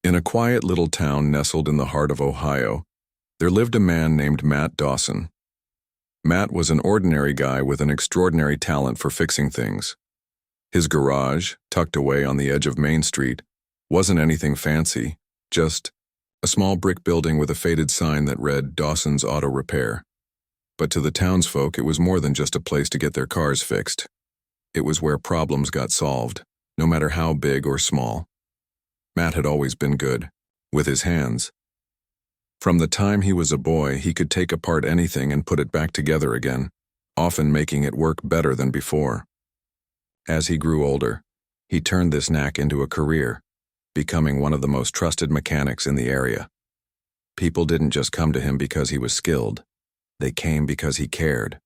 In a quiet little town nestled in the heart of Ohio, there lived a man named Matt Dawson. Matt was an ordinary guy with an extraordinary talent for fixing things. His garage, tucked away on the edge of Main Street, wasn't anything fancy, just a small brick building with a faded sign that read Dawson's Auto Repair. But to the townsfolk, it was more than just a place to get their cars fixed. It was where problems got solved, no matter how big or small. Matt had always been good, with his hands. From the time he was a boy, he could take apart anything and put it back together again, often making it work better than before. As he grew older, he turned this knack into a career, becoming one of the most trusted mechanics in the area. People didn't just come to him because he was skilled. They came because he cared.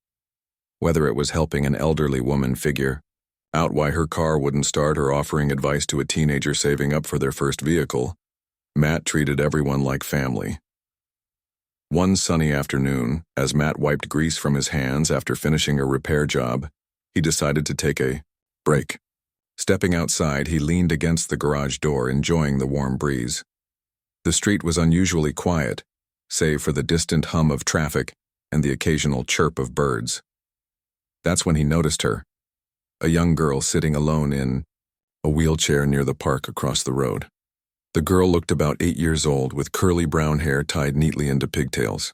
Whether it was helping an elderly woman figure out why her car wouldn't start or offering advice to a teenager saving up for their first vehicle, Matt treated everyone like family. One sunny afternoon, as Matt wiped grease from his hands after finishing a repair job, he decided to take a break. Stepping outside, he leaned against the garage door, enjoying the warm breeze. The street was unusually quiet, save for the distant hum of traffic and the occasional chirp of birds. That's when he noticed her, a young girl sitting alone in a wheelchair near the park across the road. The girl looked about 8 years old, with curly brown hair tied neatly into pigtails.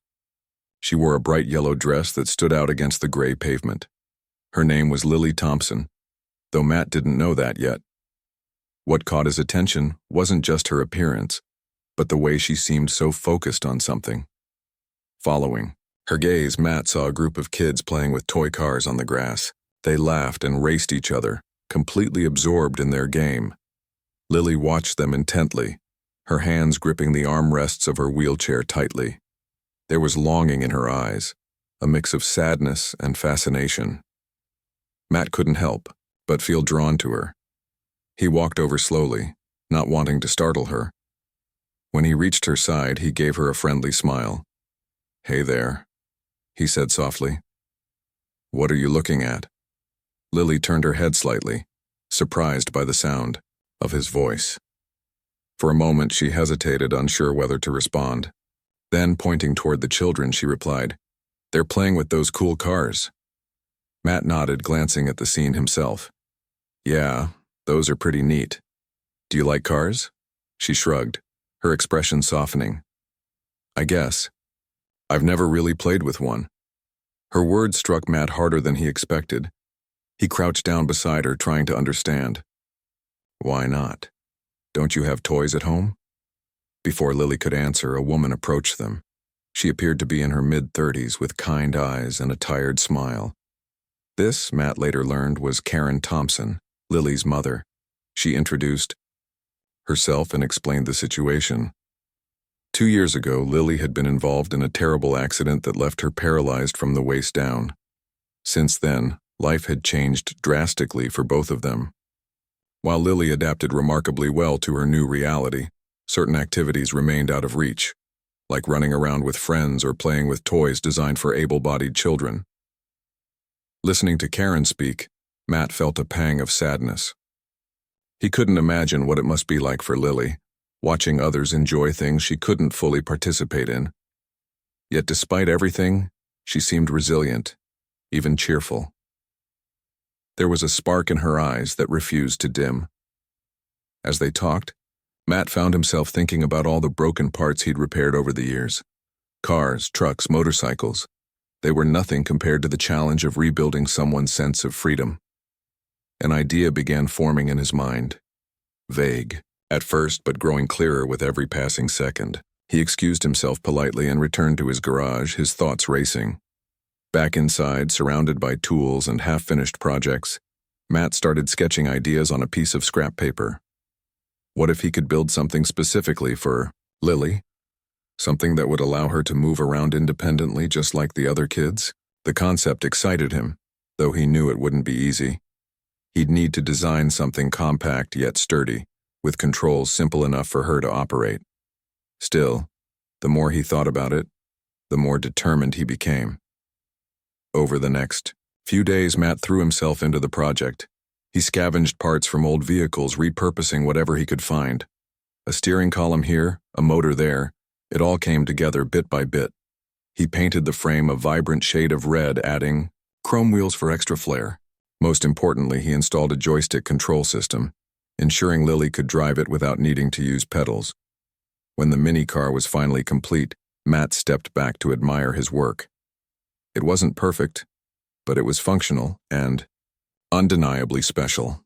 She wore a bright yellow dress that stood out against the gray pavement. Her name was Lily Thompson, though Matt didn't know that yet. What caught his attention wasn't just her appearance, but the way she seemed so focused on something. Following her gaze, Matt saw a group of kids playing with toy cars on the grass. They laughed and raced each other, completely absorbed in their game. Lily watched them intently, her hands gripping the armrests of her wheelchair tightly. There was longing in her eyes, a mix of sadness and fascination. Matt couldn't help but feel drawn to her. He walked over slowly, not wanting to startle her. When he reached her side, he gave her a friendly smile. "Hey there," he said softly. "What are you looking at?" Lily turned her head slightly, surprised by the sound of his voice. For a moment, she hesitated, unsure whether to respond. Then, pointing toward the children, she replied, "They're playing with those cool cars." Matt nodded, glancing at the scene himself. "Yeah, those are pretty neat. Do you like cars?" She shrugged, her expression softening. "I guess. I've never really played with one." Her words struck Matt harder than he expected. He crouched down beside her, trying to understand. "Why not? Don't you have toys at home?" Before Lily could answer, a woman approached them. She appeared to be in her mid-30s with kind eyes and a tired smile. This, Matt later learned, was Karen Thompson, Lily's mother. She introduced herself and explained the situation. 2 years ago, Lily had been involved in a terrible accident that left her paralyzed from the waist down. Since then, life had changed drastically for both of them. While Lily adapted remarkably well to her new reality, certain activities remained out of reach, like running around with friends or playing with toys designed for able-bodied children. Listening to Karen speak, Matt felt a pang of sadness. He couldn't imagine what it must be like for Lily, watching others enjoy things she couldn't fully participate in. Yet despite everything, she seemed resilient, even cheerful. There was a spark in her eyes that refused to dim. As they talked, Matt found himself thinking about all the broken parts he'd repaired over the years. Cars, trucks, motorcycles. They were nothing compared to the challenge of rebuilding someone's sense of freedom. An idea began forming in his mind. Vague, at first, but growing clearer with every passing second. He excused himself politely and returned to his garage, his thoughts racing. Back inside, surrounded by tools and half-finished projects, Matt started sketching ideas on a piece of scrap paper. What if he could build something specifically for Lily? Something that would allow her to move around independently just like the other kids? The concept excited him, though he knew it wouldn't be easy. He'd need to design something compact yet sturdy, with controls simple enough for her to operate. Still, the more he thought about it, the more determined he became. Over the next few days, Matt threw himself into the project. He scavenged parts from old vehicles, repurposing whatever he could find. A steering column here, a motor there. It all came together bit by bit. He painted the frame a vibrant shade of red, adding chrome wheels for extra flair. Most importantly, he installed a joystick control system, ensuring Lily could drive it without needing to use pedals. When the mini car was finally complete, Matt stepped back to admire his work. It wasn't perfect, but it was functional and undeniably special.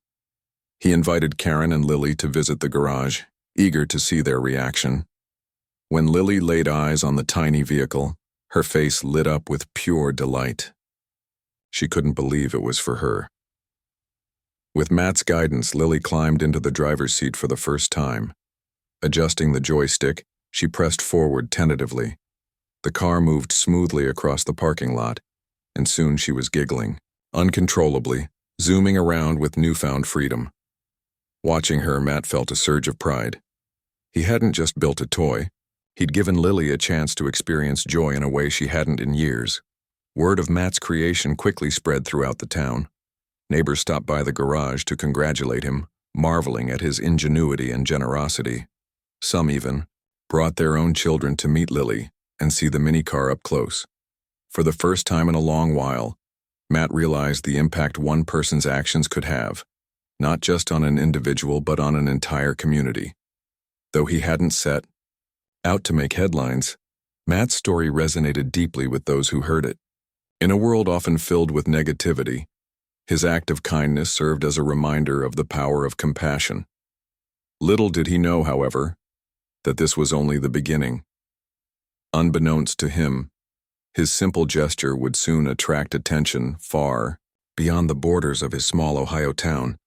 He invited Karen and Lily to visit the garage, eager to see their reaction. When Lily laid eyes on the tiny vehicle, her face lit up with pure delight. She couldn't believe it was for her. With Matt's guidance, Lily climbed into the driver's seat for the first time. Adjusting the joystick, she pressed forward tentatively. The car moved smoothly across the parking lot, and soon she was giggling, uncontrollably, zooming around with newfound freedom. Watching her, Matt felt a surge of pride. He hadn't just built a toy. He'd given Lily a chance to experience joy in a way she hadn't in years. Word of Matt's creation quickly spread throughout the town. Neighbors stopped by the garage to congratulate him, marveling at his ingenuity and generosity. Some even brought their own children to meet Lily and see the mini car up close. For the first time in a long while, Matt realized the impact one person's actions could have, not just on an individual but on an entire community. Though he hadn't set out to make headlines, Matt's story resonated deeply with those who heard it. In a world often filled with negativity, his act of kindness served as a reminder of the power of compassion. Little did he know, however, that this was only the beginning. Unbeknownst to him, his simple gesture would soon attract attention far beyond the borders of his small Ohio town,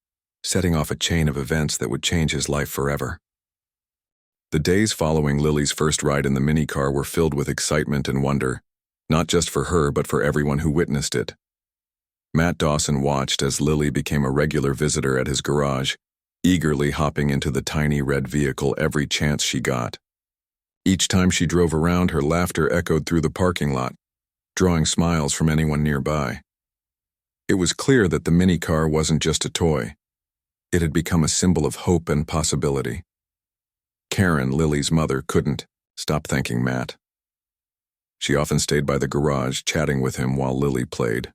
setting off a chain of events that would change his life forever. The days following Lily's first ride in the mini car were filled with excitement and wonder, not just for her but for everyone who witnessed it. Matt Dawson watched as Lily became a regular visitor at his garage, eagerly hopping into the tiny red vehicle every chance she got. Each time she drove around, her laughter echoed through the parking lot, drawing smiles from anyone nearby. It was clear that the mini car wasn't just a toy. It had become a symbol of hope and possibility. Karen, Lily's mother, couldn't stop thanking Matt. She often stayed by the garage, chatting with him while Lily played.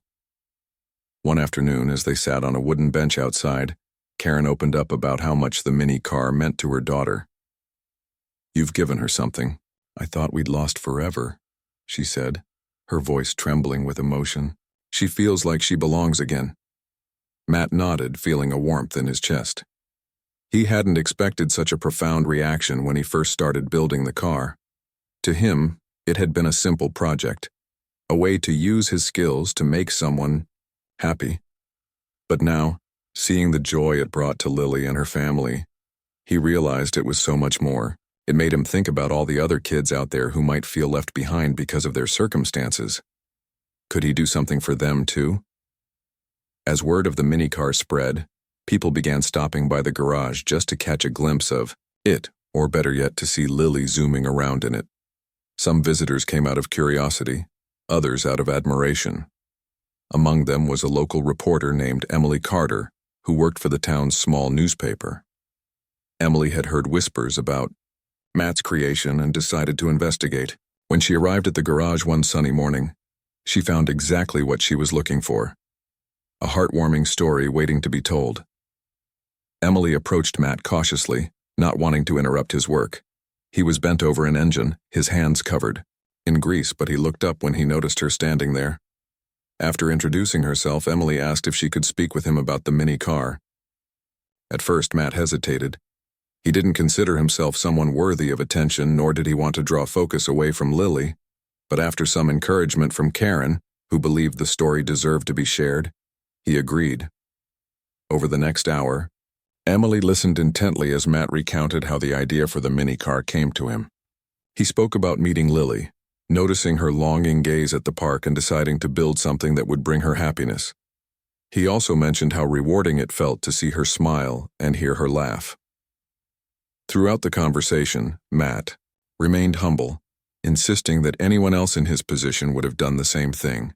One afternoon, as they sat on a wooden bench outside, Karen opened up about how much the mini car meant to her daughter. "You've given her something I thought we'd lost forever," she said, her voice trembling with emotion. "She feels like she belongs again." Matt nodded, feeling a warmth in his chest. He hadn't expected such a profound reaction when he first started building the car. To him, it had been a simple project, a way to use his skills to make someone happy. But now, seeing the joy it brought to Lily and her family, he realized it was so much more. It made him think about all the other kids out there who might feel left behind because of their circumstances. Could he do something for them too? As word of the mini car spread, people began stopping by the garage just to catch a glimpse of it, or better yet, to see Lily zooming around in it. Some visitors came out of curiosity, others out of admiration. Among them was a local reporter named Emily Carter, who worked for the town's small newspaper. Emily had heard whispers about Matt's creation and decided to investigate. When she arrived at the garage one sunny morning, she found exactly what she was looking for: a heartwarming story waiting to be told. Emily approached Matt cautiously, not wanting to interrupt his work. He was bent over an engine, his hands covered in grease, but he looked up when he noticed her standing there. After introducing herself, Emily asked if she could speak with him about the mini car. At first, Matt hesitated. He didn't consider himself someone worthy of attention, nor did he want to draw focus away from Lily. But after some encouragement from Karen, who believed the story deserved to be shared, he agreed. Over the next hour, Emily listened intently as Matt recounted how the idea for the mini car came to him. He spoke about meeting Lily, noticing her longing gaze at the park and deciding to build something that would bring her happiness. He also mentioned how rewarding it felt to see her smile and hear her laugh. Throughout the conversation, Matt remained humble, insisting that anyone else in his position would have done the same thing.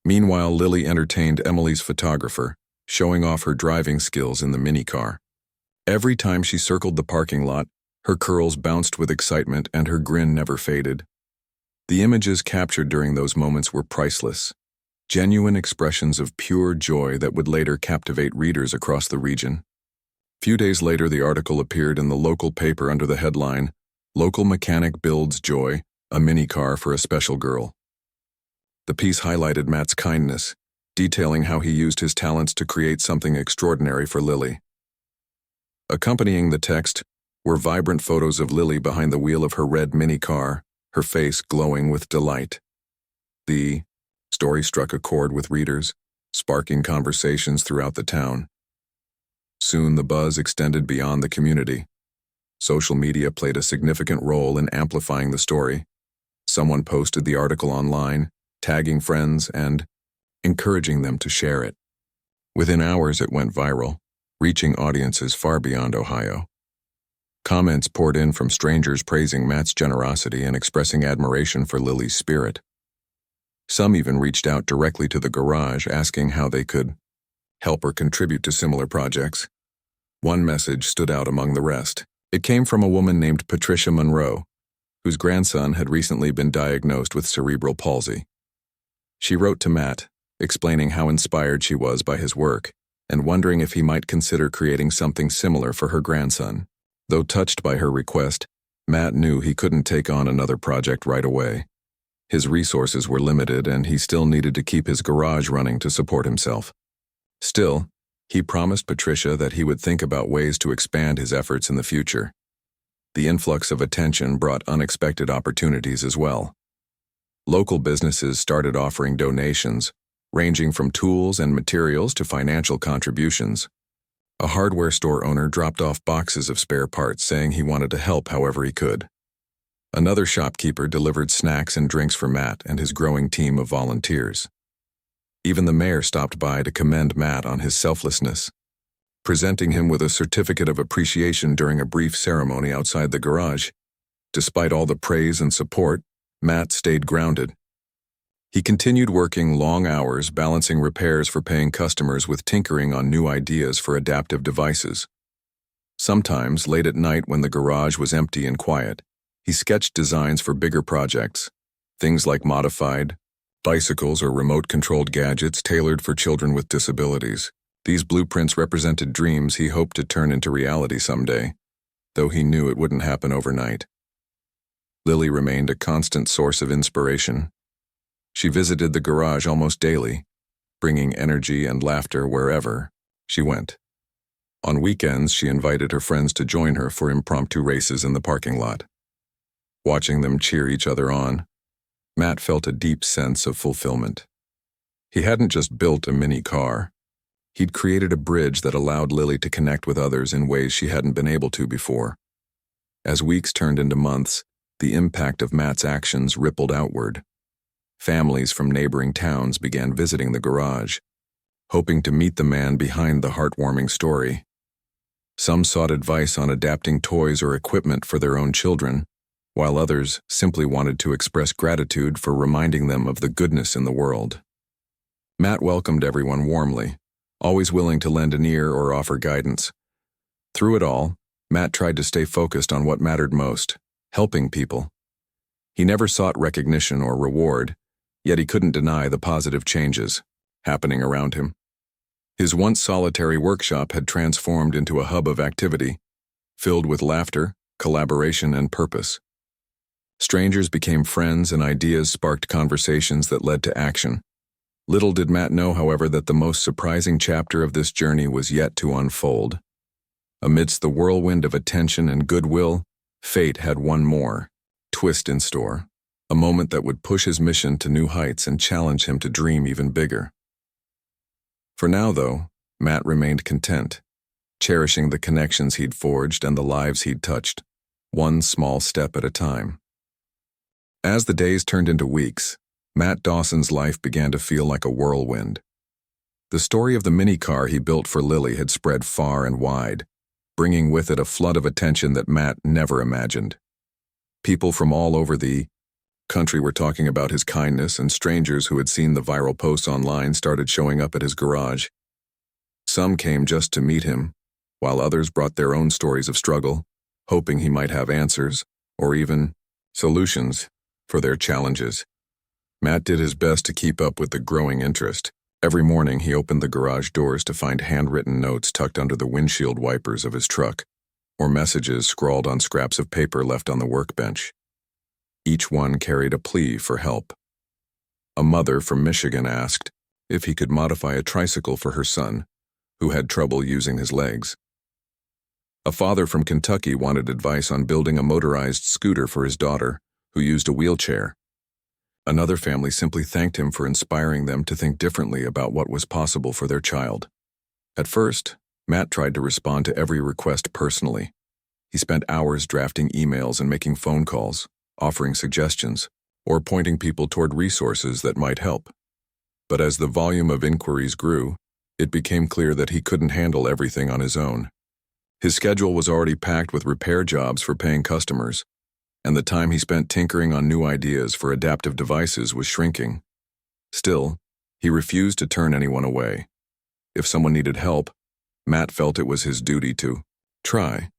Meanwhile, Lily entertained Emily's photographer, showing off her driving skills in the mini car. Every time she circled the parking lot, Her curls bounced with excitement and her grin never faded. The images captured during those moments were priceless, genuine expressions of pure joy that would later captivate readers across the region. Few days later, the article appeared in the local paper under the headline, "Local Mechanic Builds Joy, a Mini Car for a Special Girl." The piece highlighted Matt's kindness, detailing how he used his talents to create something extraordinary for Lily. Accompanying the text were vibrant photos of Lily behind the wheel of her red mini car, her face glowing with delight. The story struck a chord with readers, sparking conversations throughout the town. Soon the buzz extended beyond the community. Social media played a significant role in amplifying the story. Someone posted the article online, tagging friends and encouraging them to share it. Within hours it went viral, reaching audiences far beyond Ohio. Comments poured in from strangers praising Matt's generosity and expressing admiration for Lily's spirit. Some even reached out directly to the garage asking how they could help or contribute to similar projects. One message stood out among the rest. It came from a woman named Patricia Monroe, whose grandson had recently been diagnosed with cerebral palsy. She wrote to Matt, explaining how inspired she was by his work and wondering if he might consider creating something similar for her grandson. Though touched by her request, Matt knew he couldn't take on another project right away. His resources were limited and he still needed to keep his garage running to support himself. Still, he promised Patricia that he would think about ways to expand his efforts in the future. The influx of attention brought unexpected opportunities as well. Local businesses started offering donations, ranging from tools and materials to financial contributions. A hardware store owner dropped off boxes of spare parts saying he wanted to help however he could. Another shopkeeper delivered snacks and drinks for Matt and his growing team of volunteers. Even the mayor stopped by to commend Matt on his selflessness, presenting him with a certificate of appreciation during a brief ceremony outside the garage. Despite all the praise and support, Matt stayed grounded. He continued working long hours, balancing repairs for paying customers with tinkering on new ideas for adaptive devices. Sometimes, late at night when the garage was empty and quiet, he sketched designs for bigger projects, things like modified bicycles or remote-controlled gadgets tailored for children with disabilities. These blueprints represented dreams he hoped to turn into reality someday, though he knew it wouldn't happen overnight. Lily remained a constant source of inspiration. She visited the garage almost daily, bringing energy and laughter wherever she went. On weekends, she invited her friends to join her for impromptu races in the parking lot. Watching them cheer each other on, Matt felt a deep sense of fulfillment. He hadn't just built a mini car. He'd created a bridge that allowed Lily to connect with others in ways she hadn't been able to before. As weeks turned into months, the impact of Matt's actions rippled outward. Families from neighboring towns began visiting the garage, hoping to meet the man behind the heartwarming story. Some sought advice on adapting toys or equipment for their own children, while others simply wanted to express gratitude for reminding them of the goodness in the world. Matt welcomed everyone warmly, always willing to lend an ear or offer guidance. Through it all, Matt tried to stay focused on what mattered most, helping people. He never sought recognition or reward, yet he couldn't deny the positive changes happening around him. His once solitary workshop had transformed into a hub of activity, filled with laughter, collaboration, and purpose. Strangers became friends and ideas sparked conversations that led to action. Little did Matt know, however, that the most surprising chapter of this journey was yet to unfold. Amidst the whirlwind of attention and goodwill, fate had one more twist in store, a moment that would push his mission to new heights and challenge him to dream even bigger. For now, though, Matt remained content, cherishing the connections he'd forged and the lives he'd touched, one small step at a time. As the days turned into weeks, Matt Dawson's life began to feel like a whirlwind. The story of the mini car he built for Lily had spread far and wide, bringing with it a flood of attention that Matt never imagined. People from all over the country were talking about his kindness, and strangers who had seen the viral posts online started showing up at his garage. Some came just to meet him, while others brought their own stories of struggle, hoping he might have answers, or even solutions, for their challenges. Matt did his best to keep up with the growing interest. Every morning he opened the garage doors to find handwritten notes tucked under the windshield wipers of his truck, or messages scrawled on scraps of paper left on the workbench. Each one carried a plea for help. A mother from Michigan asked if he could modify a tricycle for her son, who had trouble using his legs. A father from Kentucky wanted advice on building a motorized scooter for his daughter, who used a wheelchair. Another family simply thanked him for inspiring them to think differently about what was possible for their child. At first, Matt tried to respond to every request personally. He spent hours drafting emails and making phone calls, offering suggestions, or pointing people toward resources that might help. But as the volume of inquiries grew, it became clear that he couldn't handle everything on his own. His schedule was already packed with repair jobs for paying customers, and the time he spent tinkering on new ideas for adaptive devices was shrinking. Still, he refused to turn anyone away. If someone needed help, Matt felt it was his duty to try.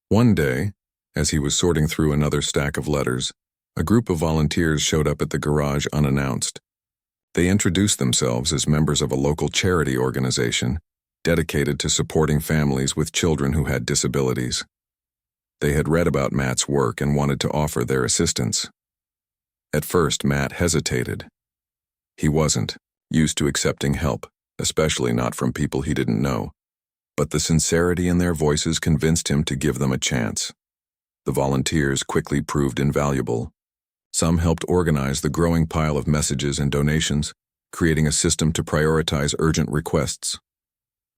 One day, as he was sorting through another stack of letters, a group of volunteers showed up at the garage unannounced. They introduced themselves as members of a local charity organization dedicated to supporting families with children who had disabilities. They had read about Matt's work and wanted to offer their assistance. At first, Matt hesitated. He wasn't used to accepting help, especially not from people he didn't know. But the sincerity in their voices convinced him to give them a chance. The volunteers quickly proved invaluable. Some helped organize the growing pile of messages and donations, creating a system to prioritize urgent requests.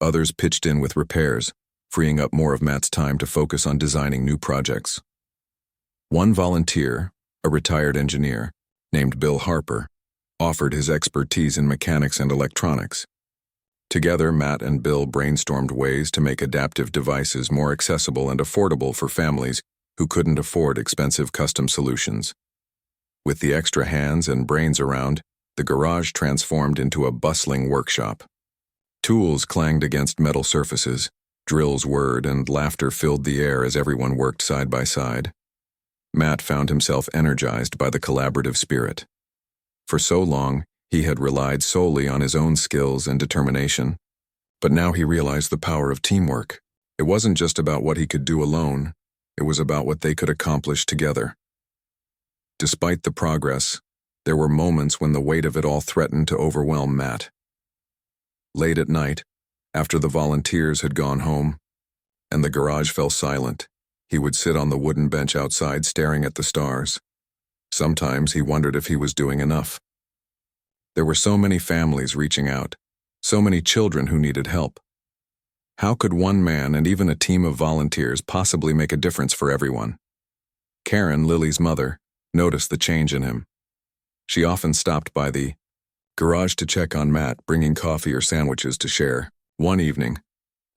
Others pitched in with repairs, freeing up more of Matt's time to focus on designing new projects. One volunteer, a retired engineer, named Bill Harper, offered his expertise in mechanics and electronics. Together, Matt and Bill brainstormed ways to make adaptive devices more accessible and affordable for families who couldn't afford expensive custom solutions. With the extra hands and brains around, the garage transformed into a bustling workshop. Tools clanged against metal surfaces, drills whirred, and laughter filled the air as everyone worked side by side. Matt found himself energized by the collaborative spirit. For so long, he had relied solely on his own skills and determination. But now he realized the power of teamwork. It wasn't just about what he could do alone, it was about what they could accomplish together. Despite the progress, there were moments when the weight of it all threatened to overwhelm Matt. Late at night, after the volunteers had gone home, and the garage fell silent, he would sit on the wooden bench outside staring at the stars. Sometimes he wondered if he was doing enough. There were so many families reaching out, so many children who needed help. How could one man and even a team of volunteers possibly make a difference for everyone? Karen, Lily's mother, noticed the change in him. She often stopped by the garage to check on Matt, bringing coffee or sandwiches to share. One evening,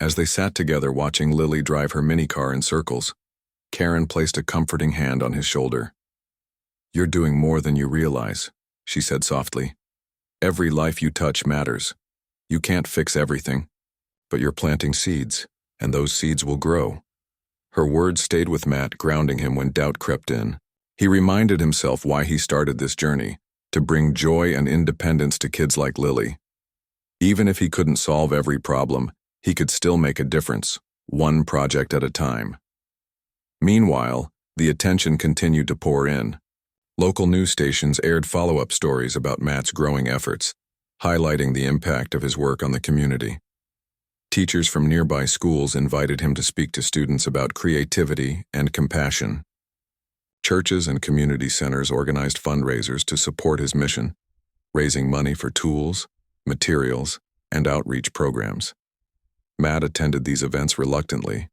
as they sat together watching Lily drive her minicar in circles, Karen placed a comforting hand on his shoulder. "You're doing more than you realize," she said softly. "Every life you touch matters. You can't fix everything, but you're planting seeds, and those seeds will grow." Her words stayed with Matt, grounding him when doubt crept in. He reminded himself why he started this journey, to bring joy and independence to kids like Lily. Even if he couldn't solve every problem, he could still make a difference, one project at a time. Meanwhile, the attention continued to pour in. Local news stations aired follow-up stories about Matt's growing efforts, highlighting the impact of his work on the community. Teachers from nearby schools invited him to speak to students about creativity and compassion. Churches and community centers organized fundraisers to support his mission, raising money for tools, materials, and outreach programs. Matt attended these events reluctantly,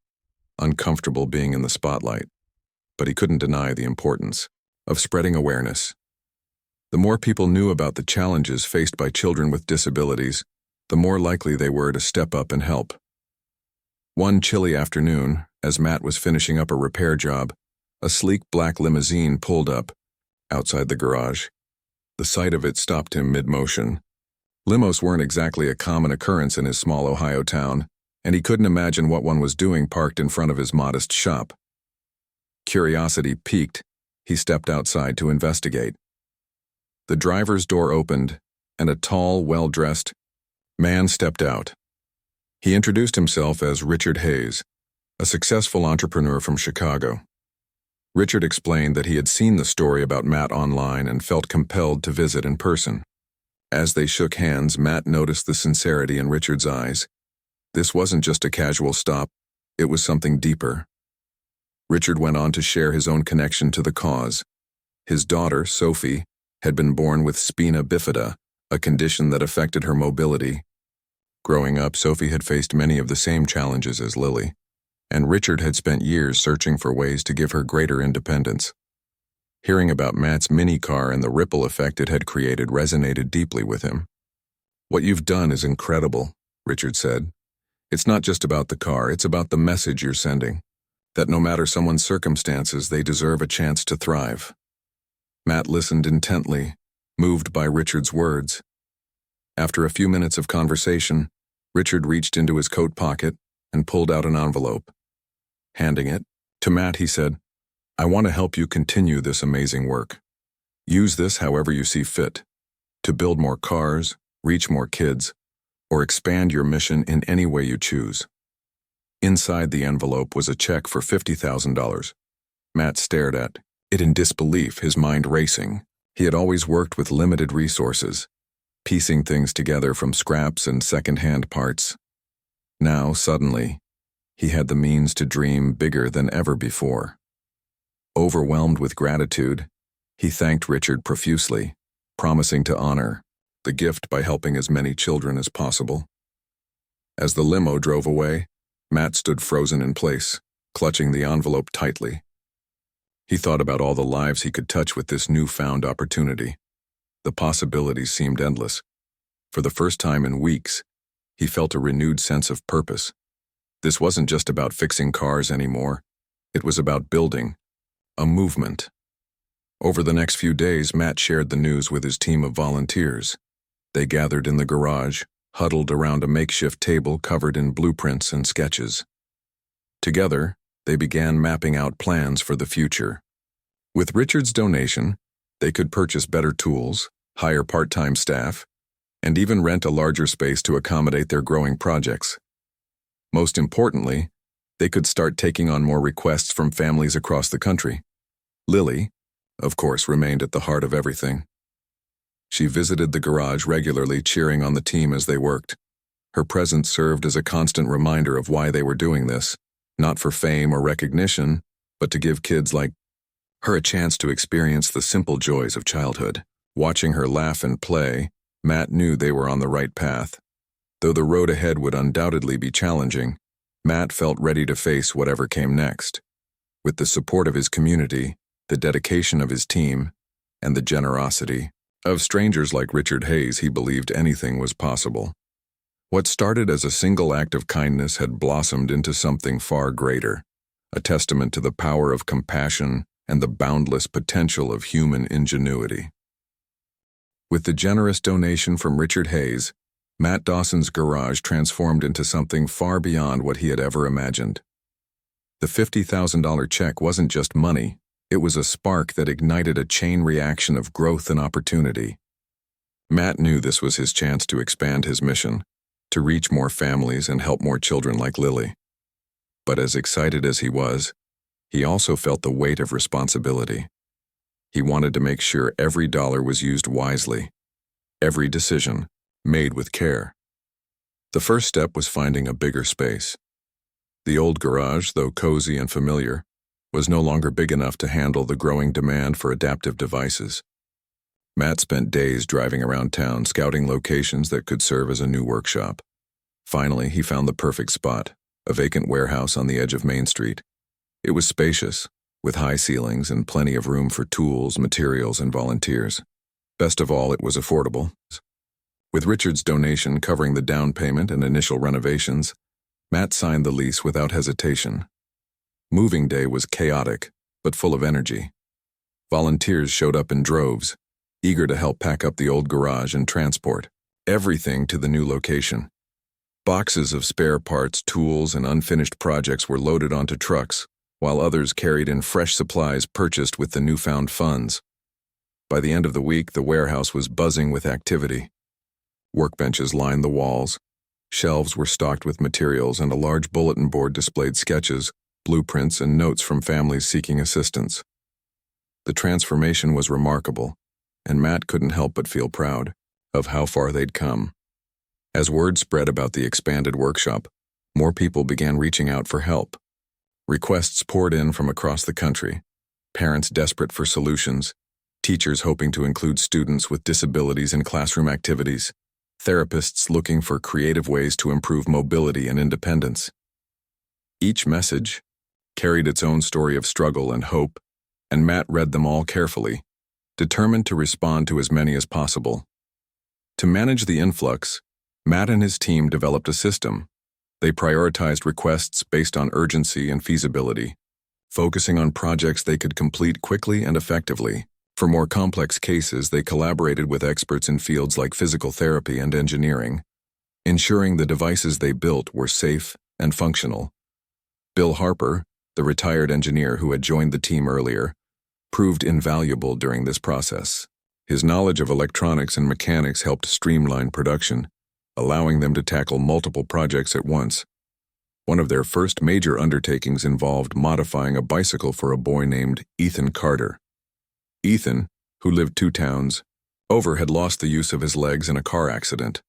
uncomfortable being in the spotlight, but he couldn't deny the importance of spreading awareness. The more people knew about the challenges faced by children with disabilities, the more likely they were to step up and help. One chilly afternoon, as Matt was finishing up a repair job, a sleek black limousine pulled up outside the garage. The sight of it stopped him mid-motion. Limos weren't exactly a common occurrence in his small Ohio town, and he couldn't imagine what one was doing parked in front of his modest shop. Curiosity piqued, he stepped outside to investigate. The driver's door opened, and a tall, well-dressed man stepped out. He introduced himself as Richard Hayes, a successful entrepreneur from Chicago. Richard explained that he had seen the story about Matt online and felt compelled to visit in person. As they shook hands, Matt noticed the sincerity in Richard's eyes. This wasn't just a casual stop, it was something deeper. Richard went on to share his own connection to the cause. His daughter, Sophie, had been born with spina bifida, a condition that affected her mobility. Growing up, Sophie had faced many of the same challenges as Lily, and Richard had spent years searching for ways to give her greater independence. Hearing about Matt's mini car and the ripple effect it had created resonated deeply with him. "What you've done is incredible," Richard said. "It's not just about the car, it's about the message you're sending, that no matter someone's circumstances, they deserve a chance to thrive." Matt listened intently, moved by Richard's words. After a few minutes of conversation, Richard reached into his coat pocket and pulled out an envelope. Handing it to Matt, he said, "I want to help you continue this amazing work. Use this however you see fit, to build more cars, reach more kids, or expand your mission in any way you choose." Inside the envelope was a check for $50,000. Matt stared at it in disbelief, his mind racing. He had always worked with limited resources, piecing things together from scraps and second-hand parts. Now, suddenly, he had the means to dream bigger than ever before. Overwhelmed with gratitude, he thanked Richard profusely, promising to honor the gift by helping as many children as possible. As the limo drove away, Matt stood frozen in place, clutching the envelope tightly. He thought about all the lives he could touch with this newfound opportunity. The possibilities seemed endless. For the first time in weeks, he felt a renewed sense of purpose. This wasn't just about fixing cars anymore. It was about building a movement. Over the next few days, Matt shared the news with his team of volunteers. They gathered in the garage, huddled around a makeshift table covered in blueprints and sketches. Together, they began mapping out plans for the future. With Richard's donation, they could purchase better tools, hire part-time staff, and even rent a larger space to accommodate their growing projects. Most importantly, they could start taking on more requests from families across the country. Lily, of course, remained at the heart of everything. She visited the garage regularly, cheering on the team as they worked. Her presence served as a constant reminder of why they were doing this, not for fame or recognition, but to give kids like her a chance to experience the simple joys of childhood. Watching her laugh and play, Matt knew they were on the right path. Though the road ahead would undoubtedly be challenging, Matt felt ready to face whatever came next. With the support of his community, the dedication of his team, and the generosity of strangers like Richard Hayes, he believed anything was possible. What started as a single act of kindness had blossomed into something far greater, a testament to the power of compassion and the boundless potential of human ingenuity. With the generous donation from Richard Hayes, Matt Dawson's garage transformed into something far beyond what he had ever imagined. The $50,000 check wasn't just money, it was a spark that ignited a chain reaction of growth and opportunity. Matt knew this was his chance to expand his mission, to reach more families and help more children like Lily. But as excited as he was, he also felt the weight of responsibility. He wanted to make sure every dollar was used wisely, every decision made with care. The first step was finding a bigger space. The old garage, though cozy and familiar, was no longer big enough to handle the growing demand for adaptive devices. Matt spent days driving around town scouting locations that could serve as a new workshop. Finally, he found the perfect spot, a vacant warehouse on the edge of Main Street. It was spacious, with high ceilings and plenty of room for tools, materials, and volunteers. Best of all, it was affordable. With Richard's donation covering the down payment and initial renovations, Matt signed the lease without hesitation. Moving day was chaotic, but full of energy. Volunteers showed up in droves, eager to help pack up the old garage and transport everything to the new location. Boxes of spare parts, tools, and unfinished projects were loaded onto trucks, while others carried in fresh supplies purchased with the newfound funds. By the end of the week, the warehouse was buzzing with activity. Workbenches lined the walls, shelves were stocked with materials, and a large bulletin board displayed sketches, blueprints, and notes from families seeking assistance. The transformation was remarkable, and Matt couldn't help but feel proud of how far they'd come. As word spread about the expanded workshop, more people began reaching out for help. Requests poured in from across the country, parents desperate for solutions, teachers hoping to include students with disabilities in classroom activities, therapists looking for creative ways to improve mobility and independence. Each message carried its own story of struggle and hope, and Matt read them all carefully, determined to respond to as many as possible. To manage the influx, Matt and his team developed a system. They prioritized requests based on urgency and feasibility, focusing on projects they could complete quickly and effectively. For more complex cases, they collaborated with experts in fields like physical therapy and engineering, ensuring the devices they built were safe and functional. Bill Harper, the retired engineer who had joined the team earlier, proved invaluable during this process. His knowledge of electronics and mechanics helped streamline production, allowing them to tackle multiple projects at once. One of their first major undertakings involved modifying a bicycle for a boy named Ethan Carter. Ethan, who lived 2 towns over, had lost the use of his legs in a car accident.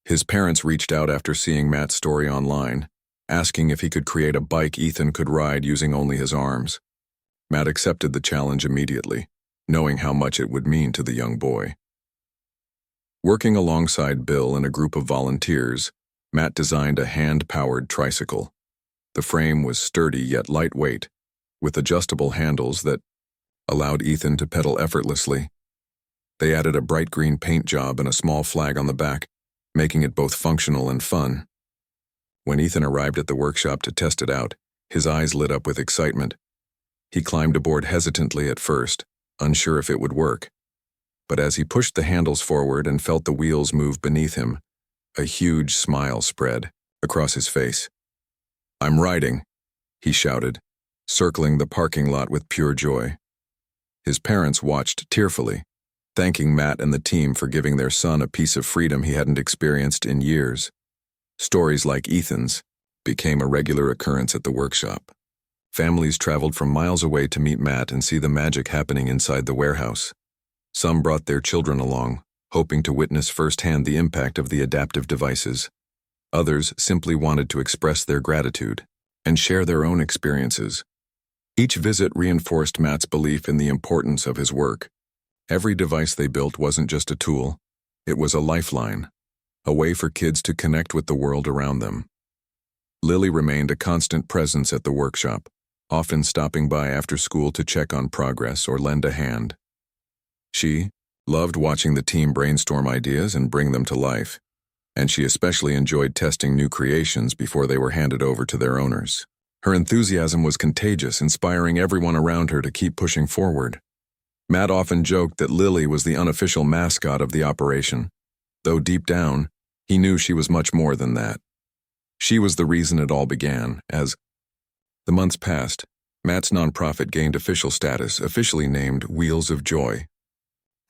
His parents reached out after seeing Matt's story online, asking if he could create a bike Ethan could ride using only his arms. Matt accepted the challenge immediately, knowing how much it would mean to the young boy. Working alongside Bill and a group of volunteers, Matt designed a hand-powered tricycle. The frame was sturdy yet lightweight, with adjustable handles that allowed Ethan to pedal effortlessly. They added a bright green paint job and a small flag on the back, making it both functional and fun. When Ethan arrived at the workshop to test it out, his eyes lit up with excitement. He climbed aboard hesitantly at first, unsure if it would work. But as he pushed the handles forward and felt the wheels move beneath him, a huge smile spread across his face. "I'm riding," he shouted, circling the parking lot with pure joy. His parents watched tearfully, thanking Matt and the team for giving their son a piece of freedom he hadn't experienced in years. Stories like Ethan's became a regular occurrence at the workshop. Families traveled from miles away to meet Matt and see the magic happening inside the warehouse. Some brought their children along, hoping to witness firsthand the impact of the adaptive devices. Others simply wanted to express their gratitude and share their own experiences. Each visit reinforced Matt's belief in the importance of his work. Every device they built wasn't just a tool, it was a lifeline, a way for kids to connect with the world around them. Lily remained a constant presence at the workshop, often stopping by after school to check on progress or lend a hand. She loved watching the team brainstorm ideas and bring them to life, and she especially enjoyed testing new creations before they were handed over to their owners. Her enthusiasm was contagious, inspiring everyone around her to keep pushing forward. Matt often joked that Lily was the unofficial mascot of the operation, though deep down, he knew she was much more than that. She was the reason it all began. As the months passed, Matt's nonprofit gained official status, officially named Wheels of Joy.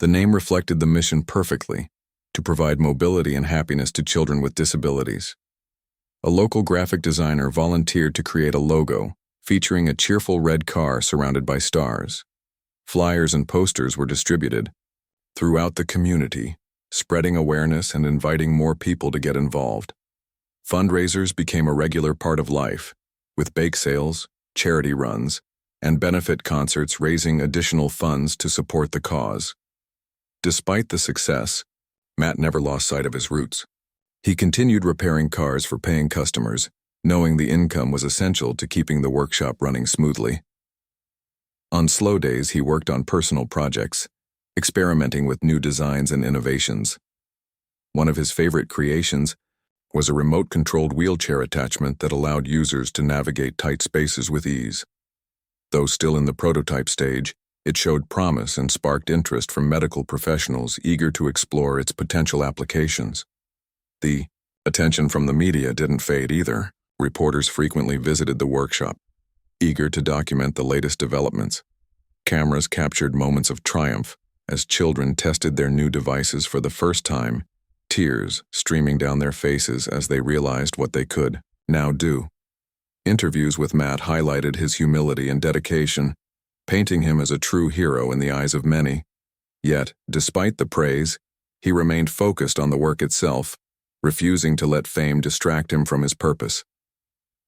The name reflected the mission perfectly, to provide mobility and happiness to children with disabilities. A local graphic designer volunteered to create a logo featuring a cheerful red car surrounded by stars. Flyers and posters were distributed throughout the community, spreading awareness and inviting more people to get involved. Fundraisers became a regular part of life, with bake sales, charity runs, and benefit concerts raising additional funds to support the cause. Despite the success, Matt never lost sight of his roots. He continued repairing cars for paying customers, knowing the income was essential to keeping the workshop running smoothly. On slow days, he worked on personal projects, experimenting with new designs and innovations. One of his favorite creations was a remote-controlled wheelchair attachment that allowed users to navigate tight spaces with ease. Though still in the prototype stage, it showed promise and sparked interest from medical professionals eager to explore its potential applications. The Attention from the media didn't fade either. Reporters frequently visited the workshop, eager to document the latest developments. Cameras captured moments of triumph as children tested their new devices for the first time, tears streaming down their faces as they realized what they could now do. Interviews with Matt highlighted his humility and dedication, painting him as a true hero in the eyes of many. Yet, despite the praise, he remained focused on the work itself, refusing to let fame distract him from his purpose.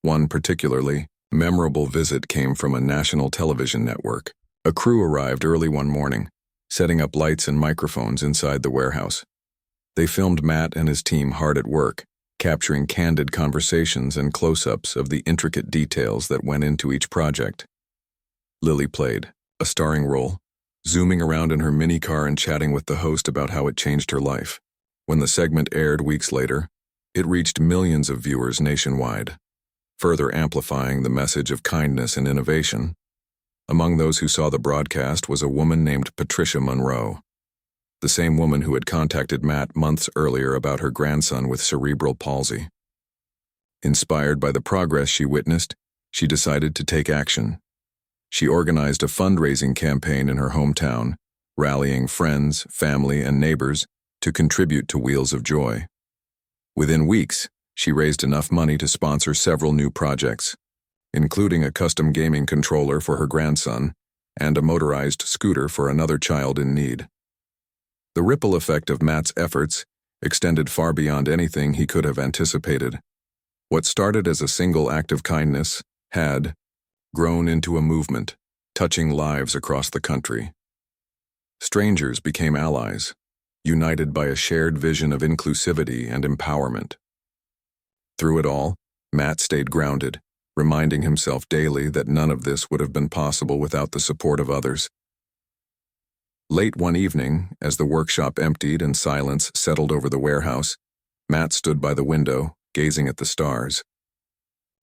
One particularly memorable visit came from a national television network. A crew arrived early one morning, setting up lights and microphones inside the warehouse. They filmed Matt and his team hard at work, capturing candid conversations and close-ups of the intricate details that went into each project. Lily played a starring role, zooming around in her mini car and chatting with the host about how it changed her life. When the segment aired weeks later, it reached millions of viewers nationwide, further amplifying the message of kindness and innovation. Among those who saw the broadcast was a woman named Patricia Monroe, the same woman who had contacted Matt months earlier about her grandson with cerebral palsy. Inspired by the progress she witnessed, she decided to take action. She organized a fundraising campaign in her hometown, rallying friends, family, and neighbors to contribute to Wheels of Joy. Within weeks, she raised enough money to sponsor several new projects, including a custom gaming controller for her grandson and a motorized scooter for another child in need. The ripple effect of Matt's efforts extended far beyond anything he could have anticipated. What started as a single act of kindness had grown into a movement, touching lives across the country. Strangers became allies, united by a shared vision of inclusivity and empowerment. Through it all, Matt stayed grounded, reminding himself daily that none of this would have been possible without the support of others. Late one evening, as the workshop emptied and silence settled over the warehouse, Matt stood by the window, gazing at the stars.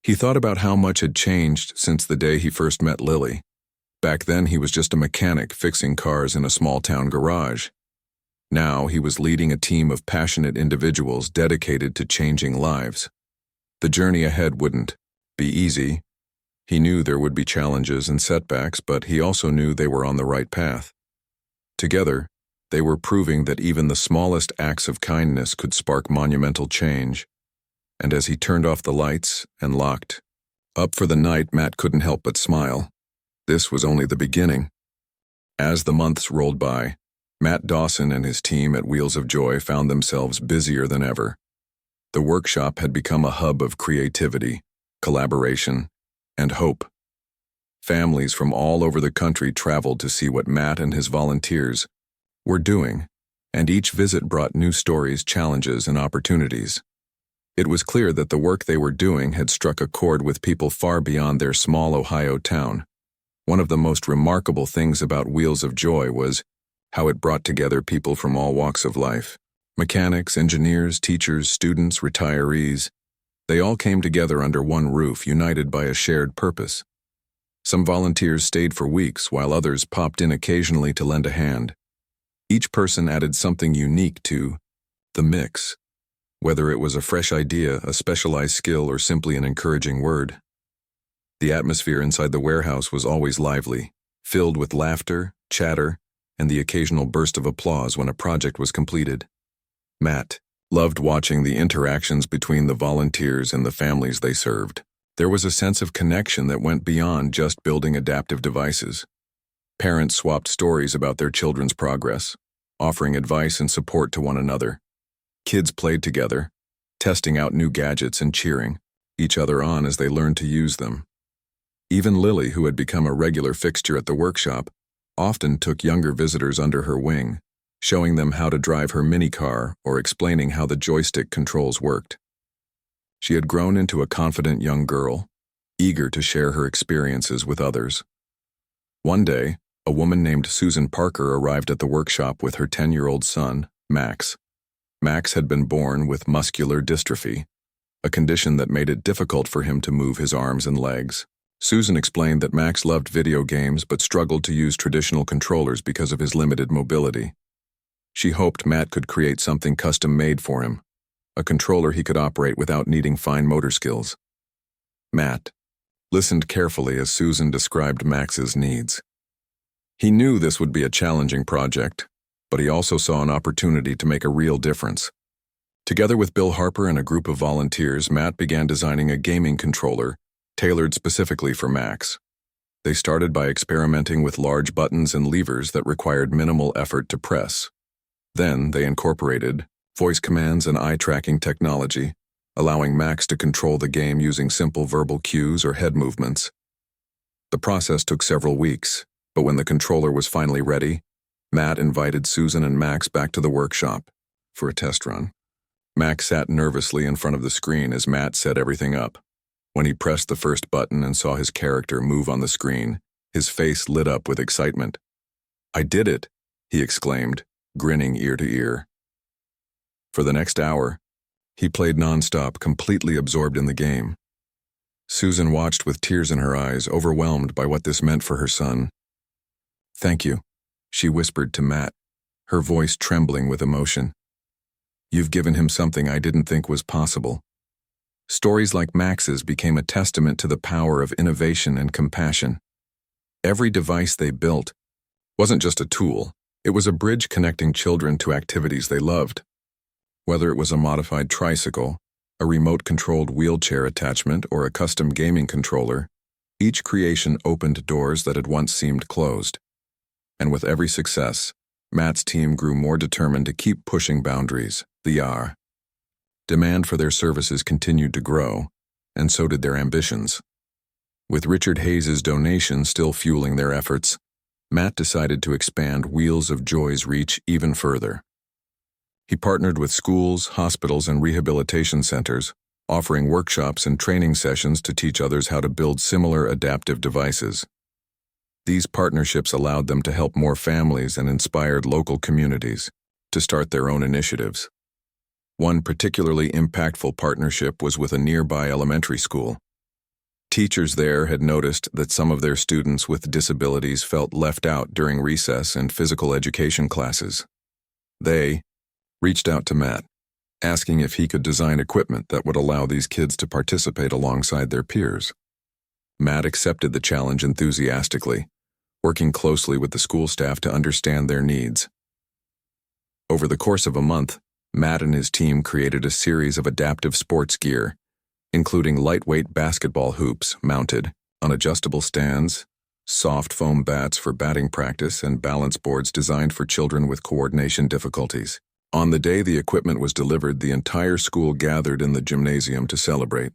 He thought about how much had changed since the day he first met Lily. Back then, he was just a mechanic fixing cars in a small-town garage. Now, he was leading a team of passionate individuals dedicated to changing lives. The journey ahead wouldn't be easy. He knew there would be challenges and setbacks, but he also knew they were on the right path. Together, they were proving that even the smallest acts of kindness could spark monumental change. And as he turned off the lights and locked up for the night, Matt couldn't help but smile. This was only the beginning. As the months rolled by, Matt Dawson and his team at Wheels of Joy found themselves busier than ever. The workshop had become a hub of creativity, collaboration, and hope. Families from all over the country traveled to see what Matt and his volunteers were doing, and each visit brought new stories, challenges, and opportunities. It was clear that the work they were doing had struck a chord with people far beyond their small Ohio town. One of the most remarkable things about Wheels of Joy was how it brought together people from all walks of life. Mechanics, engineers, teachers, students, retirees. They all came together under one roof, united by a shared purpose. Some volunteers stayed for weeks, while others popped in occasionally to lend a hand. Each person added something unique to the mix, whether it was a fresh idea, a specialized skill, or simply an encouraging word. The atmosphere inside the warehouse was always lively, filled with laughter, chatter, and the occasional burst of applause when a project was completed. Matt loved watching the interactions between the volunteers and the families they served. There was a sense of connection that went beyond just building adaptive devices. Parents swapped stories about their children's progress, offering advice and support to one another. Kids played together, testing out new gadgets and cheering each other on as they learned to use them. Even Lily, who had become a regular fixture at the workshop, often took younger visitors under her wing, showing them how to drive her mini car or explaining how the joystick controls worked. She had grown into a confident young girl, eager to share her experiences with others. One day, a woman named Susan Parker arrived at the workshop with her 10-year-old son, Max. Max had been born with muscular dystrophy, a condition that made it difficult for him to move his arms and legs. Susan explained that Max loved video games but struggled to use traditional controllers because of his limited mobility. She hoped Matt could create something custom-made for him, a controller he could operate without needing fine motor skills. Matt listened carefully as Susan described Max's needs. He knew this would be a challenging project, but he also saw an opportunity to make a real difference. Together with Bill Harper and a group of volunteers, Matt began designing a gaming controller tailored specifically for Max. They started by experimenting with large buttons and levers that required minimal effort to press. Then they incorporated voice commands and eye-tracking technology, allowing Max to control the game using simple verbal cues or head movements. The process took several weeks, but when the controller was finally ready, Matt invited Susan and Max back to the workshop for a test run. Max sat nervously in front of the screen as Matt set everything up. When he pressed the first button and saw his character move on the screen, his face lit up with excitement. "I did it," he exclaimed, grinning ear to ear. For the next hour, he played nonstop, completely absorbed in the game. Susan watched with tears in her eyes, overwhelmed by what this meant for her son. "Thank you," she whispered to Matt, her voice trembling with emotion. "You've given him something I didn't think was possible." Stories like Max's became a testament to the power of innovation and compassion. Every device they built wasn't just a tool, it was a bridge connecting children to activities they loved. Whether it was a modified tricycle, a remote-controlled wheelchair attachment, or a custom gaming controller, each creation opened doors that had once seemed closed. And with every success, Matt's team grew more determined to keep pushing boundaries. The demand for their services continued to grow, and so did their ambitions. With Richard Hayes' donation still fueling their efforts, Matt decided to expand Wheels of Joy's reach even further. He partnered with schools, hospitals, and rehabilitation centers, offering workshops and training sessions to teach others how to build similar adaptive devices. These partnerships allowed them to help more families and inspired local communities to start their own initiatives. One particularly impactful partnership was with a nearby elementary school. Teachers there had noticed that some of their students with disabilities felt left out during recess and physical education classes. They reached out to Matt, asking if he could design equipment that would allow these kids to participate alongside their peers. Matt accepted the challenge enthusiastically, working closely with the school staff to understand their needs. Over the course of a month, Matt and his team created a series of adaptive sports gear, including lightweight basketball hoops mounted on adjustable stands, soft foam bats for batting practice, and balance boards designed for children with coordination difficulties. On the day the equipment was delivered, the entire school gathered in the gymnasium to celebrate.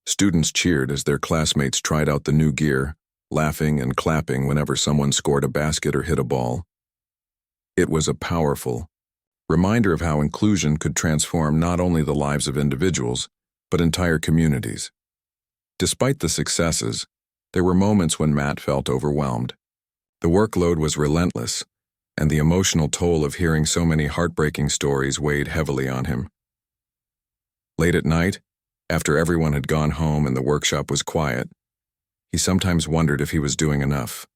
Students cheered as their classmates tried out the new gear, laughing and clapping whenever someone scored a basket or hit a ball. It was a powerful reminder of how inclusion could transform not only the lives of individuals, but entire communities. Despite the successes, there were moments when Matt felt overwhelmed. The workload was relentless, and the emotional toll of hearing so many heartbreaking stories weighed heavily on him. Late at night, after everyone had gone home and the workshop was quiet, he sometimes wondered if he was doing enough.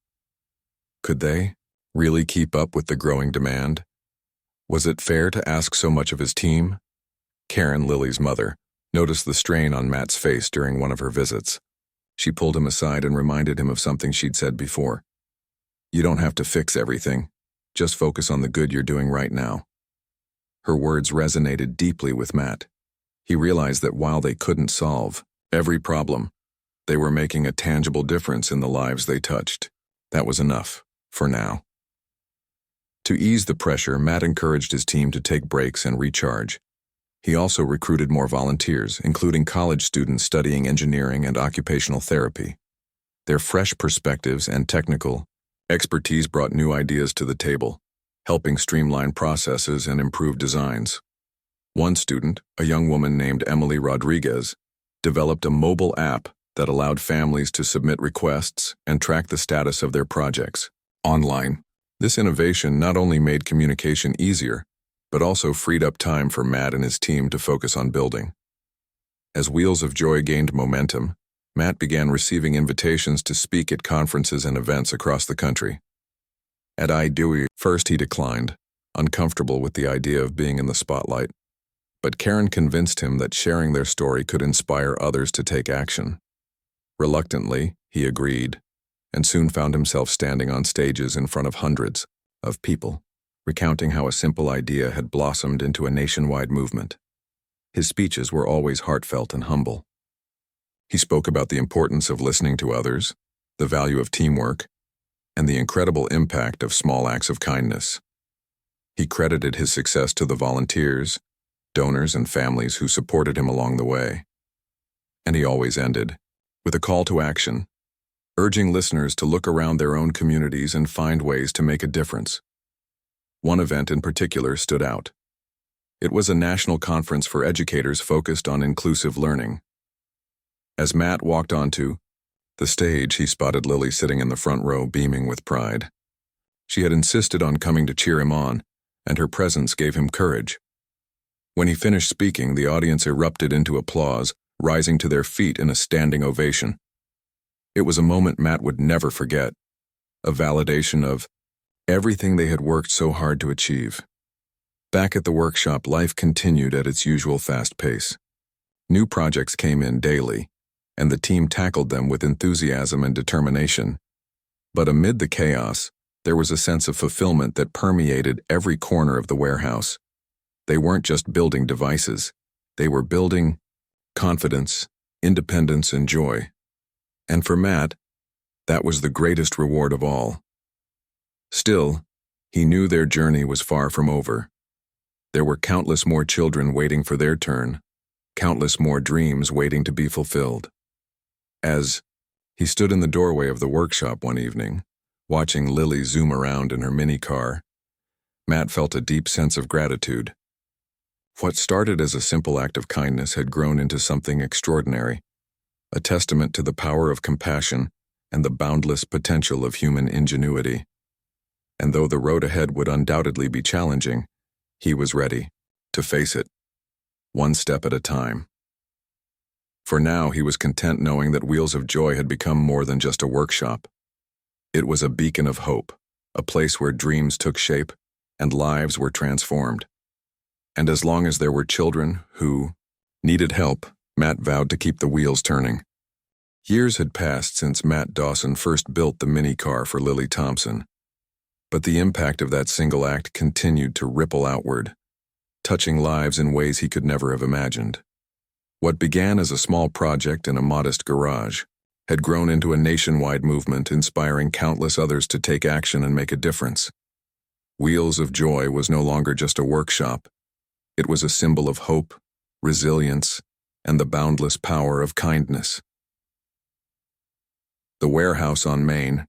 Could they really keep up with the growing demand? Was it fair to ask so much of his team? Karen, Lily's mother, noticed the strain on Matt's face during one of her visits. She pulled him aside and reminded him of something she'd said before. "You don't have to fix everything. Just focus on the good you're doing right now." Her words resonated deeply with Matt. He realized that while they couldn't solve every problem, they were making a tangible difference in the lives they touched. That was enough, for now. To ease the pressure, Matt encouraged his team to take breaks and recharge. He also recruited more volunteers, including college students studying engineering and occupational therapy. Their fresh perspectives and technical expertise brought new ideas to the table, helping streamline processes and improve designs. One student, a young woman named Emily Rodriguez, developed a mobile app that allowed families to submit requests and track the status of their projects online. This innovation not only made communication easier, but also freed up time for Matt and his team to focus on building. As Wheels of Joy gained momentum, Matt began receiving invitations to speak at conferences and events across the country. At IDEWE, first he declined, uncomfortable with the idea of being in the spotlight. but Karen convinced him that sharing their story could inspire others to take action. Reluctantly, he agreed, and soon found himself standing on stages in front of hundreds of people, recounting how a simple idea had blossomed into a nationwide movement. His speeches were always heartfelt and humble. He spoke about the importance of listening to others, the value of teamwork, and the incredible impact of small acts of kindness. He credited his success to the volunteers, donors, and families who supported him along the way. And he always ended with a call to action, urging listeners to look around their own communities and find ways to make a difference. One event in particular stood out. It was a national conference for educators focused on inclusive learning. As Matt walked onto the stage, he spotted Lily sitting in the front row, beaming with pride. She had insisted on coming to cheer him on, and her presence gave him courage. When he finished speaking, the audience erupted into applause, rising to their feet in a standing ovation. It was a moment Matt would never forget, a validation of everything they had worked so hard to achieve. Back at the workshop, life continued at its usual fast pace. New projects came in daily, and the team tackled them with enthusiasm and determination. But amid the chaos, there was a sense of fulfillment that permeated every corner of the warehouse. They weren't just building devices, they were building confidence, independence, and joy. And for Matt, that was the greatest reward of all. Still, he knew their journey was far from over. There were countless more children waiting for their turn, countless more dreams waiting to be fulfilled. As he stood in the doorway of the workshop one evening, watching Lily zoom around in her mini car, Matt felt a deep sense of gratitude. What started as a simple act of kindness had grown into something extraordinary, a testament to the power of compassion and the boundless potential of human ingenuity. And though the road ahead would undoubtedly be challenging, he was ready to face it, one step at a time. For now, he was content knowing that Wheels of Joy had become more than just a workshop. It was a beacon of hope, a place where dreams took shape and lives were transformed. And as long as there were children who needed help, Matt vowed to keep the wheels turning. Years had passed since Matt Dawson first built the mini car for Lily Thompson. But the impact of that single act continued to ripple outward, touching lives in ways he could never have imagined. What began as a small project in a modest garage had grown into a nationwide movement, inspiring countless others to take action and make a difference. Wheels of Joy was no longer just a workshop. It was a symbol of hope, resilience, and the boundless power of kindness. The warehouse on Main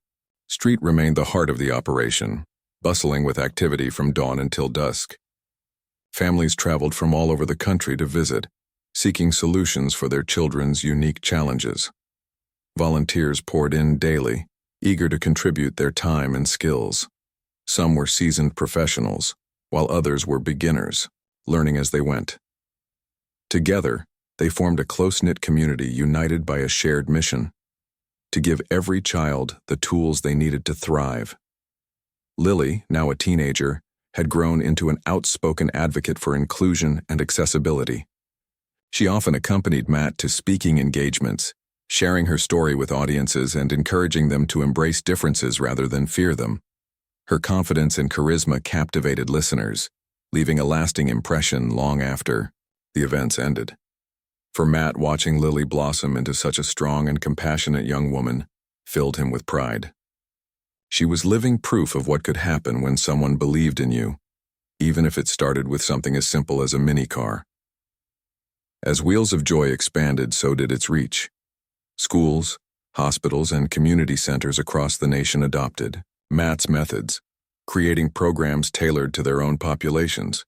Street remained the heart of the operation, bustling with activity from dawn until dusk. Families traveled from all over the country to visit, seeking solutions for their children's unique challenges. Volunteers poured in daily, eager to contribute their time and skills. Some were seasoned professionals, while others were beginners, learning as they went. Together, they formed a close-knit community united by a shared mission: to give every child the tools they needed to thrive. Lily, now a teenager, had grown into an outspoken advocate for inclusion and accessibility. She often accompanied Matt to speaking engagements, sharing her story with audiences and encouraging them to embrace differences rather than fear them. Her confidence and charisma captivated listeners, leaving a lasting impression long after the events ended. For Matt, watching Lily blossom into such a strong and compassionate young woman filled him with pride. She was living proof of what could happen when someone believed in you, even if it started with something as simple as a mini car. As Wheels of Joy expanded, so did its reach. Schools, hospitals, and community centers across the nation adopted Matt's methods, creating programs tailored to their own populations.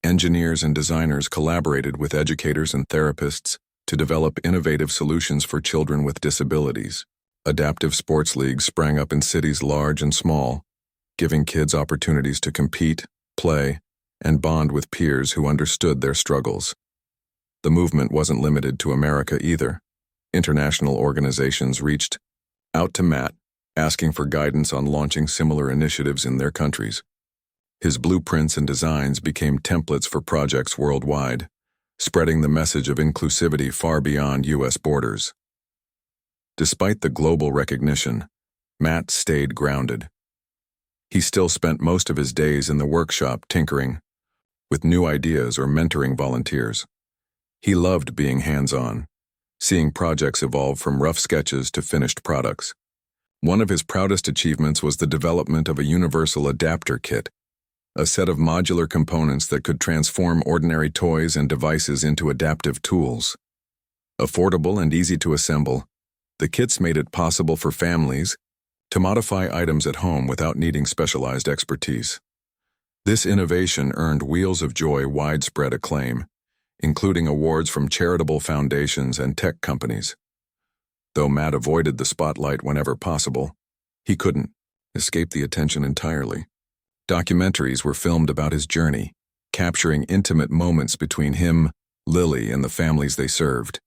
Engineers and designers collaborated with educators and therapists to develop innovative solutions for children with disabilities. Adaptive sports leagues sprang up in cities large and small, giving kids opportunities to compete, play, and bond with peers who understood their struggles. The movement wasn't limited to America either. International organizations reached out to Matt, asking for guidance on launching similar initiatives in their countries. His blueprints and designs became templates for projects worldwide, spreading the message of inclusivity far beyond U.S. borders. Despite the global recognition, Matt stayed grounded. He still spent most of his days in the workshop tinkering with new ideas or mentoring volunteers. He loved being hands-on, seeing projects evolve from rough sketches to finished products. One of his proudest achievements was the development of a universal adapter kit, a set of modular components that could transform ordinary toys and devices into adaptive tools. Affordable and easy to assemble, the kits made it possible for families to modify items at home without needing specialized expertise. This innovation earned Wheels of Joy widespread acclaim, including awards from charitable foundations and tech companies. Though Matt avoided the spotlight whenever possible, he couldn't escape the attention entirely. Documentaries were filmed about his journey, capturing intimate moments between him, Lily, and the families they served.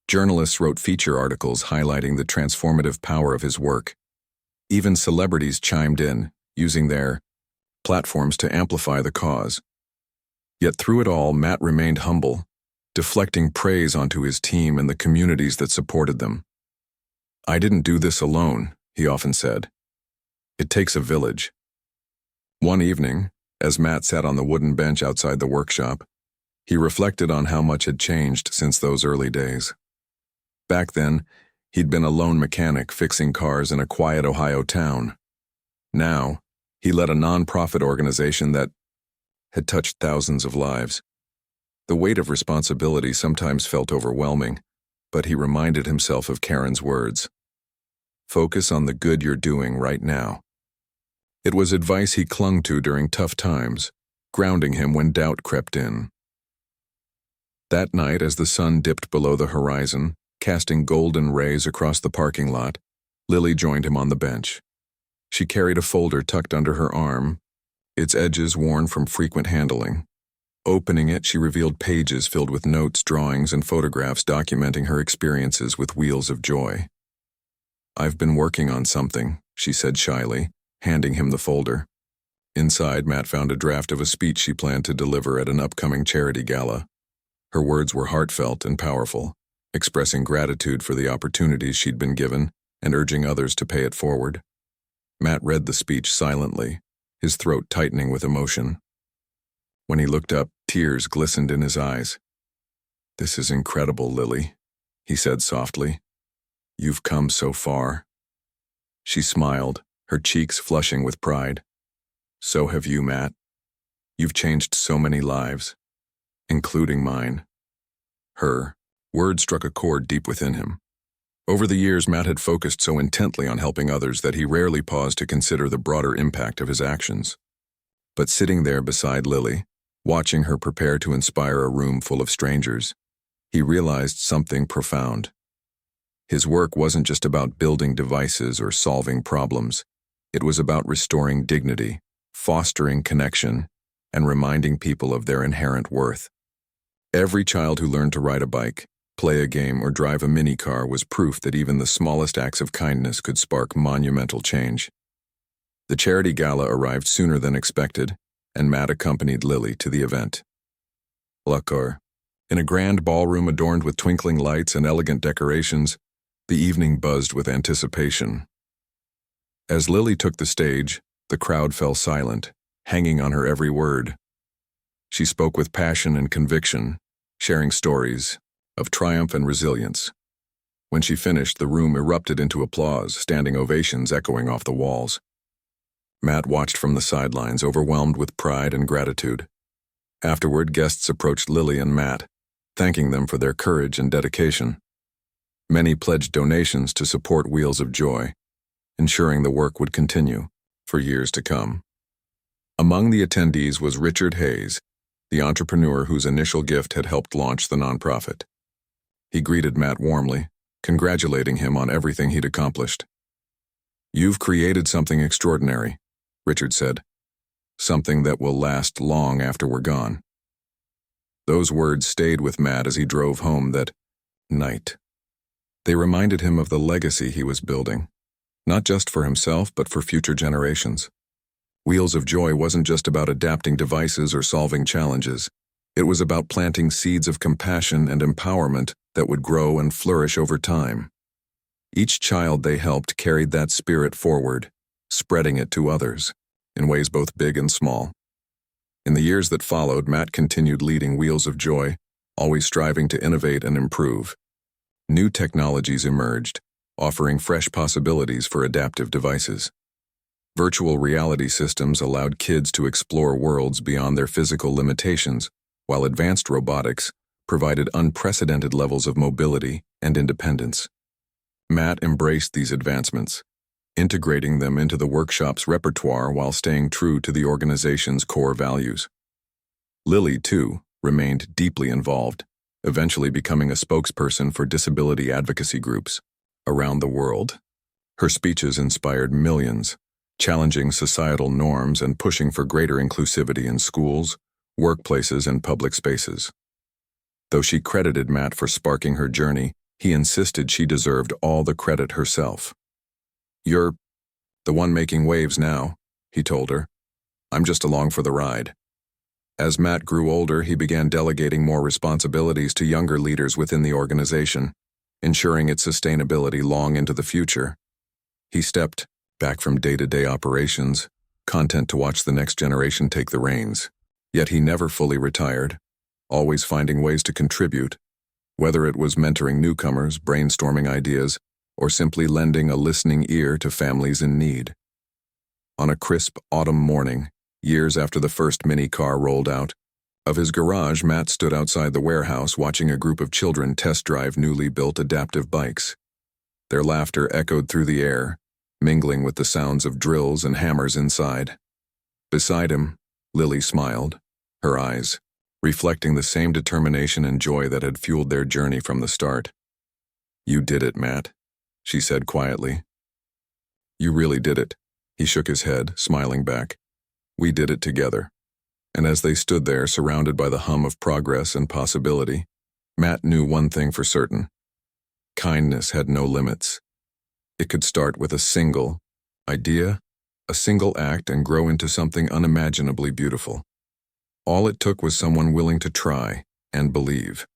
Journalists wrote feature articles highlighting the transformative power of his work. Even celebrities chimed in, using their platforms to amplify the cause. Yet through it all, Matt remained humble, deflecting praise onto his team and the communities that supported them. "I didn't do this alone," he often said. "It takes a village." One evening, as Matt sat on the wooden bench outside the workshop, he reflected on how much had changed since those early days. Back then, he'd been a lone mechanic fixing cars in a quiet Ohio town. Now, he led a non-profit organization that had touched thousands of lives. The weight of responsibility sometimes felt overwhelming, but he reminded himself of Karen's words. Focus on the good you're doing right now. It was advice he clung to during tough times, grounding him when doubt crept in. That night, as the sun dipped below the horizon, casting golden rays across the parking lot, Lily joined him on the bench. She carried a folder tucked under her arm, its edges worn from frequent handling. Opening it, she revealed pages filled with notes, drawings, and photographs documenting her experiences with Wheels of Joy. "I've been working on something," she said shyly, handing him the folder. Inside, Matt found a draft of a speech she planned to deliver at an upcoming charity gala. Her words were heartfelt and powerful, expressing gratitude for the opportunities she'd been given and urging others to pay it forward. Matt read the speech silently, his throat tightening with emotion. When he looked up, tears glistened in his eyes. "This is incredible, Lily," he said softly. "You've come so far." She smiled, her cheeks flushing with pride. "So have you, Matt. You've changed so many lives, including mine." Her words struck a chord deep within him. Over the years, Matt had focused so intently on helping others that he rarely paused to consider the broader impact of his actions. But sitting there beside Lily, watching her prepare to inspire a room full of strangers, he realized something profound. His work wasn't just about building devices or solving problems. It was about restoring dignity, fostering connection, and reminding people of their inherent worth. Every child who learned to ride a bike, play a game, or drive a mini-car was proof that even the smallest acts of kindness could spark monumental change. The charity gala arrived sooner than expected, and Matt accompanied Lily to the event. Lacor. In a grand ballroom adorned with twinkling lights and elegant decorations, the evening buzzed with anticipation. As Lily took the stage, the crowd fell silent, hanging on her every word. She spoke with passion and conviction, sharing stories of triumph and resilience. When she finished, the room erupted into applause, standing ovations echoing off the walls. Matt watched from the sidelines, overwhelmed with pride and gratitude. Afterward, guests approached Lily and Matt, thanking them for their courage and dedication. Many pledged donations to support Wheels of Joy, ensuring the work would continue for years to come. Among the attendees was Richard Hayes, the entrepreneur whose initial gift had helped launch the nonprofit. He greeted Matt warmly, congratulating him on everything he'd accomplished. "You've created something extraordinary," Richard said. "Something that will last long after we're gone." Those words stayed with Matt as he drove home that night. They reminded him of the legacy he was building, not just for himself but for future generations. Wheels of Joy wasn't just about adapting devices or solving challenges. It was about planting seeds of compassion and empowerment that would grow and flourish over time. Each child they helped carried that spirit forward, spreading it to others, in ways both big and small. In the years that followed, Matt continued leading Wheels of Joy, always striving to innovate and improve. New technologies emerged, offering fresh possibilities for adaptive devices. Virtual reality systems allowed kids to explore worlds beyond their physical limitations, while advanced robotics provided unprecedented levels of mobility and independence. Matt embraced these advancements, integrating them into the workshop's repertoire while staying true to the organization's core values. Lily, too, remained deeply involved, eventually becoming a spokesperson for disability advocacy groups around the world. Her speeches inspired millions, challenging societal norms and pushing for greater inclusivity in schools, workplaces, and public spaces. Though she credited Matt for sparking her journey, he insisted she deserved all the credit herself. "You're the one making waves now," he told her. "I'm just along for the ride." As Matt grew older, he began delegating more responsibilities to younger leaders within the organization, ensuring its sustainability long into the future. He stepped back from day-to-day operations, content to watch the next generation take the reins. Yet he never fully retired, always finding ways to contribute, whether it was mentoring newcomers, brainstorming ideas, or simply lending a listening ear to families in need. On a crisp autumn morning, years after the first mini-car rolled out of his garage, Matt stood outside the warehouse watching a group of children test drive newly built adaptive bikes. Their laughter echoed through the air, mingling with the sounds of drills and hammers inside. Beside him, Lily smiled, her eyes reflecting the same determination and joy that had fueled their journey from the start. "You did it, Matt," she said quietly. "You really did it." He shook his head, smiling back. "We did it together." And as they stood there, surrounded by the hum of progress and possibility, Matt knew one thing for certain. Kindness had no limits. It could start with a single idea, a single act, and grow into something unimaginably beautiful. All it took was someone willing to try and believe.